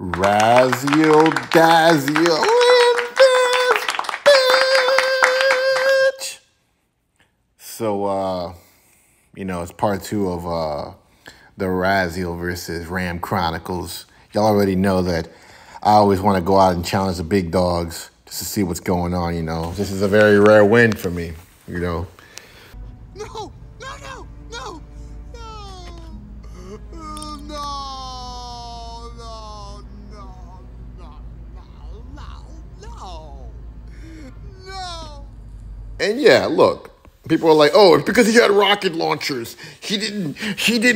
Raziel Daziel in this bitch. So, it's part 2 of the Raziel versus Ram Chronicles. Y'all already know that I always want to go out and challenge the big dogs just to see what's going on, This is a very rare win for me, No, no, no, no, no, no, no, no, no. And yeah, look. People are like, oh, it's because he had rocket launchers. He didn't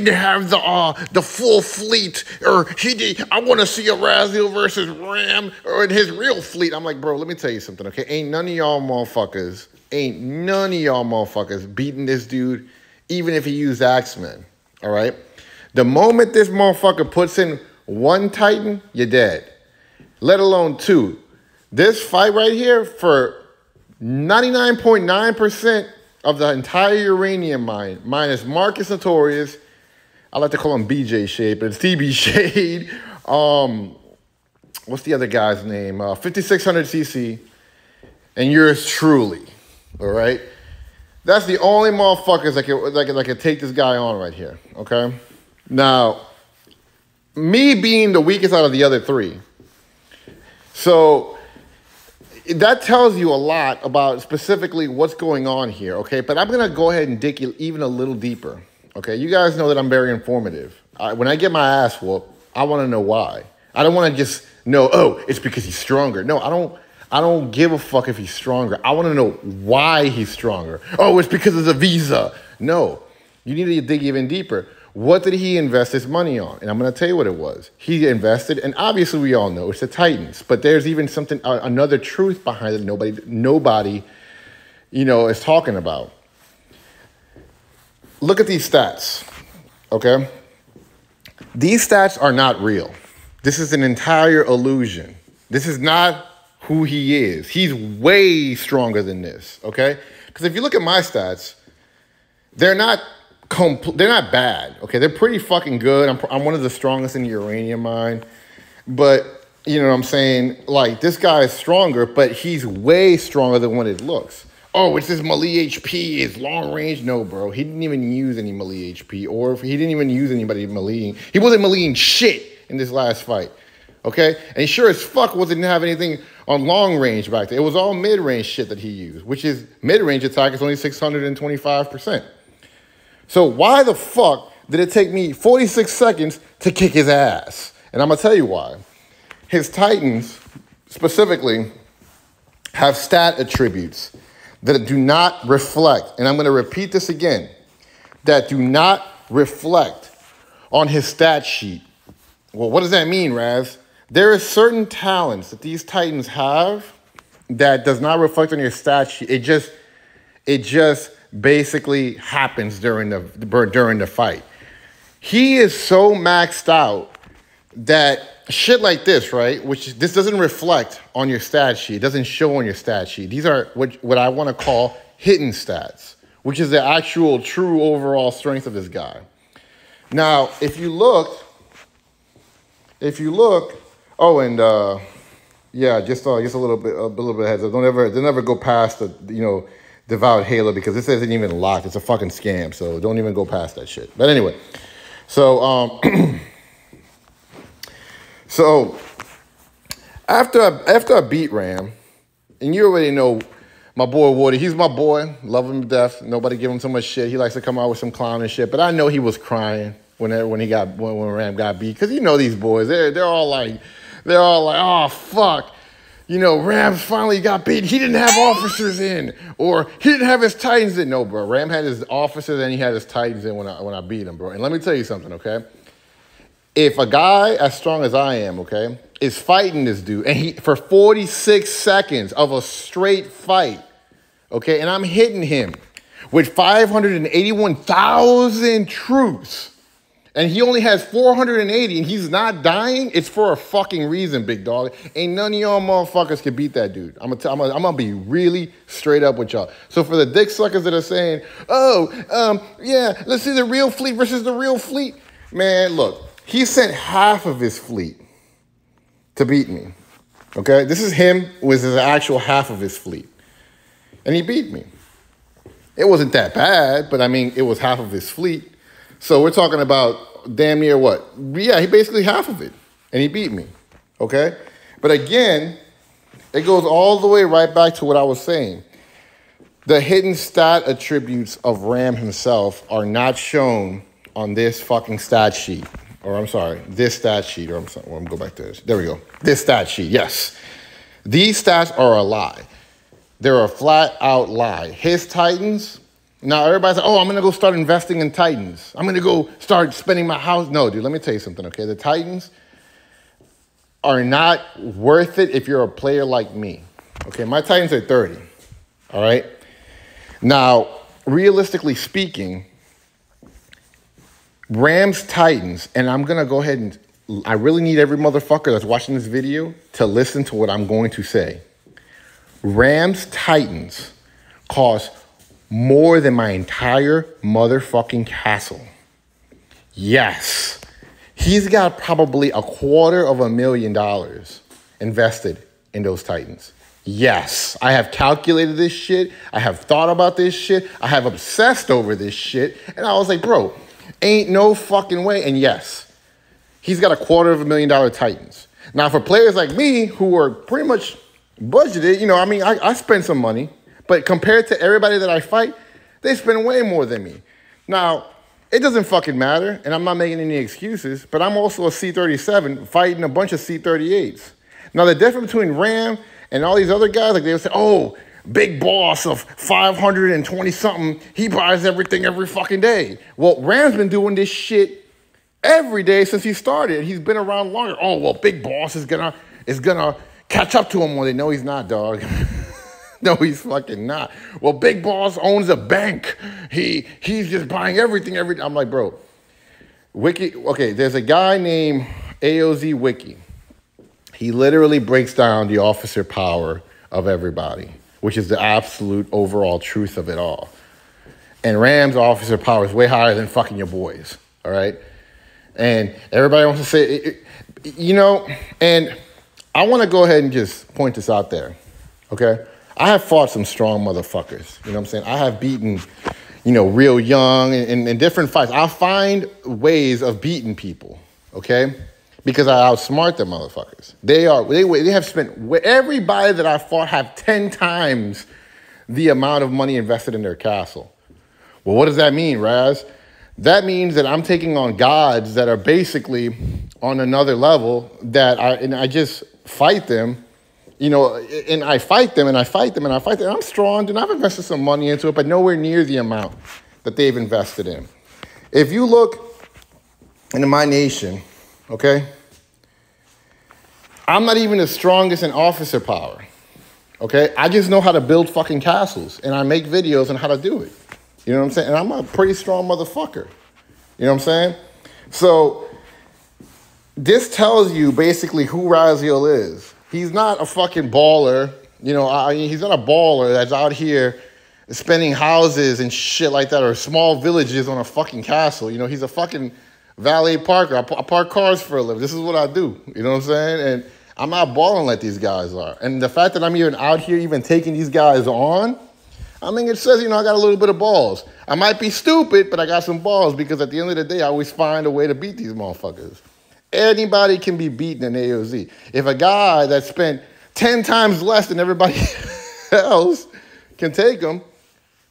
have the full fleet. Or I want to see a Raziel versus Ram or in his real fleet. I'm like, bro, let me tell you something, okay? Ain't none of y'all motherfuckers beating this dude, even if he used Axemen, all right? The moment this motherfucker puts in one Titan, you're dead. Let alone 2. This fight right here, for 99.9% of the entire uranium mine, minus Marcus Notorious, I like to call him BJ Shade, but it's TB Shade. What's the other guy's name? 5600 CC, and yours truly. All right, that's the only motherfuckers that can take this guy on right here. Okay, now me being the weakest out of the other 3, so that tells you a lot about specifically what's going on here, okay? But I'm going to go ahead and dig even a little deeper, okay? You guys know that I'm very informative. When I get my ass whooped, I want to know why. I don't want to just know, oh, it's because he's stronger. No, I don't give a fuck if he's stronger. I want to know why he's stronger. Oh, it's because of the visa. No, you need to dig even deeper. What did he invest his money on? And I'm going to tell you what it was. He invested, and obviously we all know it's the Titans, but there's even something, another truth behind it nobody, is talking about. Look at these stats, okay? These stats are not real. This is an entire illusion. This is not who he is. He's way stronger than this, okay? Because if you look at my stats, they're not bad, okay? They're pretty fucking good. I'm one of the strongest in the uranium mine. But, you know what I'm saying? Like, this guy is stronger, but he's way stronger than what it looks. Oh, it's this Melee HP, it's long range. No, bro. He didn't even use any Melee HP, or if he didn't even use anybody meleeing. He wasn't meleeing shit in this last fight, okay? And he sure as fuck didn't have anything on long range back there. It was all mid-range shit that he used, which is mid-range attack is only 625%. So why the fuck did it take me 46 seconds to kick his ass? And I'm going to tell you why. His Titans, specifically, have stat attributes that do not reflect, and I'm going to repeat this again, that do not reflect on his stat sheet. Well, what does that mean, Raz? There are certain talents that these Titans have that does not reflect on your stat sheet. It just basically happens during the fight. He is so maxed out that shit like this, right? Which this doesn't reflect on your stat sheet. It doesn't show on your stat sheet. These are what I want to call hidden stats, which is the actual true overall strength of this guy. Now, if you look, oh, and yeah, just a little bit heads up. Don't ever go past the Devout Halo, because this isn't even locked. It's a fucking scam, so don't even go past that shit. But anyway, so so after I beat Ram, and you already know my boy Woody, he's my boy, love him to death. Nobody give him so much shit. He likes to come out with some clown and shit, but I know he was crying when Ram got beat, because these boys, they're all like, oh fuck. Ram finally got beat. He didn't have officers in, or he didn't have his Titans in. No, bro. Ram had his officers and he had his Titans in when I beat him, bro. And let me tell you something, okay? If a guy as strong as I am, okay, is fighting this dude, and he for 46 seconds of a straight fight, okay, and I'm hitting him with 581,000 troops, and he only has 480, and he's not dying, it's for a fucking reason, big dog. Ain't none of y'all motherfuckers can beat that dude. I'm gonna be really straight up with y'all. So for the dick suckers that are saying, yeah, let's see the real fleet versus the real fleet. Man, look, he sent half of his fleet to beat me. Okay? This is him with his actual half of his fleet. And he beat me. It wasn't that bad, but I mean, it was half of his fleet. So we're talking about damn near what? Yeah, he basically half of it. And he beat me. Okay? But again, it goes all the way right back to what I was saying. The hidden stat attributes of Ram himself are not shown on this fucking stat sheet. Or I'm sorry, this stat sheet. Or I'm sorry, well, I'm going to go back to this. There we go. This stat sheet, yes. These stats are a lie. They're a flat out lie. His Titans, now everybody's like, oh, I'm going to go start investing in Titans. I'm going to go start spending my house. No, dude, let me tell you something, okay? The Titans are not worth it if you're a player like me. Okay, my Titans are 30, all right? Now, realistically speaking, Rams Titans, and I'm going to go ahead and I really need every motherfucker that's watching this video to listen to what I'm going to say. Rams Titans cost more than my entire motherfucking castle. Yes. He's got probably $250,000 invested in those Titans. Yes, I have calculated this shit. I have thought about this shit. I have obsessed over this shit. And I was like, bro, ain't no fucking way. And yes, he's got $250,000 Titans. Now, for players like me who are pretty much budgeted, you know, I mean, I spend some money. But compared to everybody that I fight, they spend way more than me. Now, it doesn't fucking matter, and I'm not making any excuses, but I'm also a C-37 fighting a bunch of C-38s. Now, the difference between Ram and all these other guys, like they would say, oh, big boss of 520-something, he buys everything every fucking day. Well, Ram's been doing this shit every day since he started. He's been around longer. Oh, well, big boss is gonna catch up to him one day. No, he's not, dog. No, he's fucking not. Well, Big Boss owns a bank. He's just buying everything every day. I'm like, bro, Wiki, okay, there's a guy named AOZ Wiki. He literally breaks down the officer power of everybody, which is the absolute overall truth of it all. And Ram's officer power is way higher than fucking your boys, all right? And everybody wants to say, you know, and I want to go ahead and just point this out there, okay? I have fought some strong motherfuckers. You know what I'm saying? I have beaten, you know, real young in different fights. I'll find ways of beating people, okay? Because I outsmart them motherfuckers. They have spent, everybody that I fought have 10 times the amount of money invested in their castle. Well, what does that mean, Raz? That means that I'm taking on gods that are basically on another level and I just fight them. You know, and I fight them, and I fight them, and I fight them. I'm strong, and I've invested some money into it, but nowhere near the amount that they've invested in. If you look into my nation, okay, I'm not even the strongest in officer power, okay? I just know how to build fucking castles, and I make videos on how to do it. You know what I'm saying? And I'm a pretty strong motherfucker. You know what I'm saying? So this tells you basically who Raziel is. He's not a fucking baller, you know, he's not a baller that's out here spending houses and shit like that or small villages on a fucking castle. You know, he's a fucking valet parker. I park cars for a living. This is what I do, you know what I'm saying? And I'm not balling like these guys are. And the fact that I'm even out here even taking these guys on, I mean, it says, you know, I got a little bit of balls. I might be stupid, but I got some balls because at the end of the day, I always find a way to beat these motherfuckers. Anybody can be beaten in AOZ. If a guy that spent 10 times less than everybody else can take him,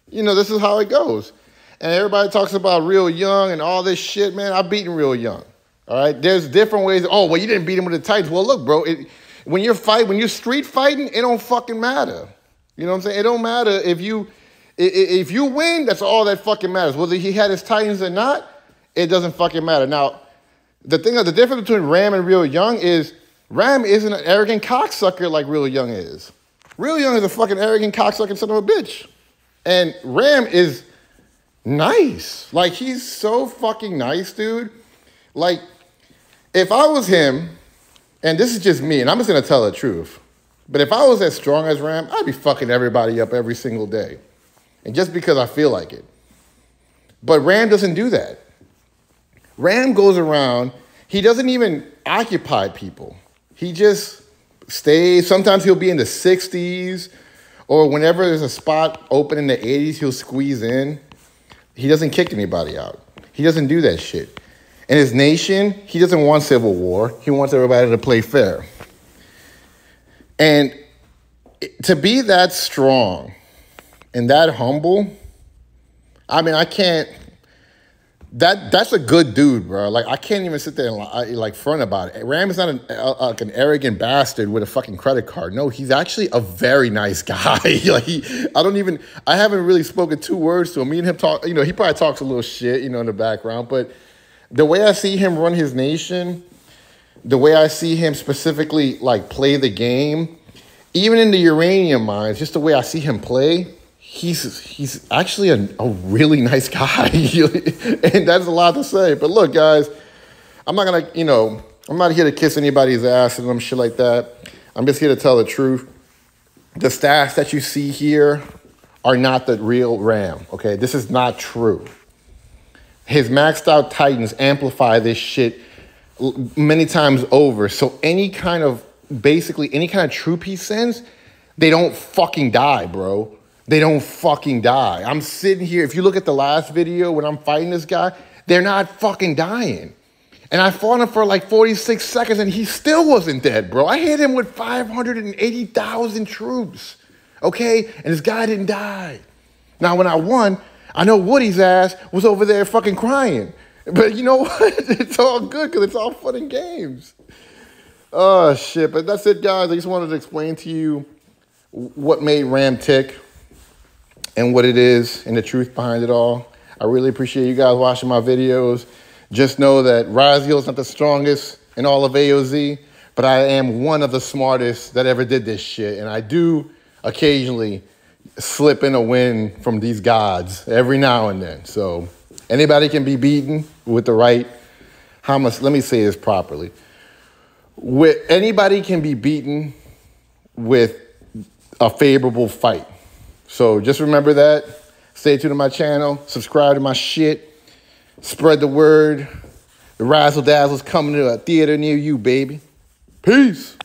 you know, this is how it goes. And everybody talks about real young and all this shit, man. I've beaten real young, all right? There's different ways. Oh, well, you didn't beat him with the Titans. Well, look, bro, when you're street fighting, it don't fucking matter. You know what I'm saying? It don't matter if you win, that's all that fucking matters. Whether he had his Titans or not, it doesn't fucking matter. Now, the difference between Ram and Real Young is Ram isn't an arrogant cocksucker like Real Young is. Real Young is a fucking arrogant cocksucking son of a bitch. And Ram is nice. Like, he's so fucking nice, dude. Like, if I was him, and this is just me, and I'm just going to tell the truth, but if I was as strong as Ram, I'd be fucking everybody up every single day. And just because I feel like it. But Ram doesn't do that. Ram goes around, he doesn't even occupy people. He just stays. Sometimes he'll be in the 60s, or whenever there's a spot open in the 80s, he'll squeeze in. He doesn't kick anybody out. He doesn't do that shit. In his nation, he doesn't want civil war. He wants everybody to play fair. And to be that strong and that humble, I mean, I can't. That's a good dude, bro. Like, I can't even sit there and like front about it. Ram is not like an arrogant bastard with a fucking credit card. No, he's actually a very nice guy. Like, I haven't really spoken 2 words to him. Me and him talk, he probably talks a little shit, in the background. But the way I see him run his nation, the way I see him specifically like play the game, even in the uranium mines, just the way I see him play, he's actually a really nice guy. And that's a lot to say. But look, guys, I'm not going to, I'm not here to kiss anybody's ass and shit like that. I'm just here to tell the truth. The stats that you see here are not the real Ram, okay? This is not true. His maxed out Titans amplify this shit many times over. So any kind of troop he sends, they don't fucking die, bro. They don't fucking die. I'm sitting here. If you look at the last video when I'm fighting this guy, they're not fucking dying. And I fought him for like 46 seconds and he still wasn't dead, bro. I hit him with 580,000 troops, okay? And this guy didn't die. Now, when I won, I know Woody's ass was over there fucking crying. But you know what? It's all good because it's all fun and games. Oh, shit. But that's it, guys. I just wanted to explain to you what made Ram tick and what it is and the truth behind it all. I really appreciate you guys watching my videos. Just know that Raziel is not the strongest in all of AOZ, but I am one of the smartest that ever did this shit. And I do occasionally slip in a win from these gods every now and then. So anybody can be beaten with the right, let me say this properly. Anybody can be beaten with a favorable fight. So just remember that. Stay tuned to my channel. Subscribe to my shit. Spread the word. The Razzle Dazzle's coming to a theater near you, baby. Peace.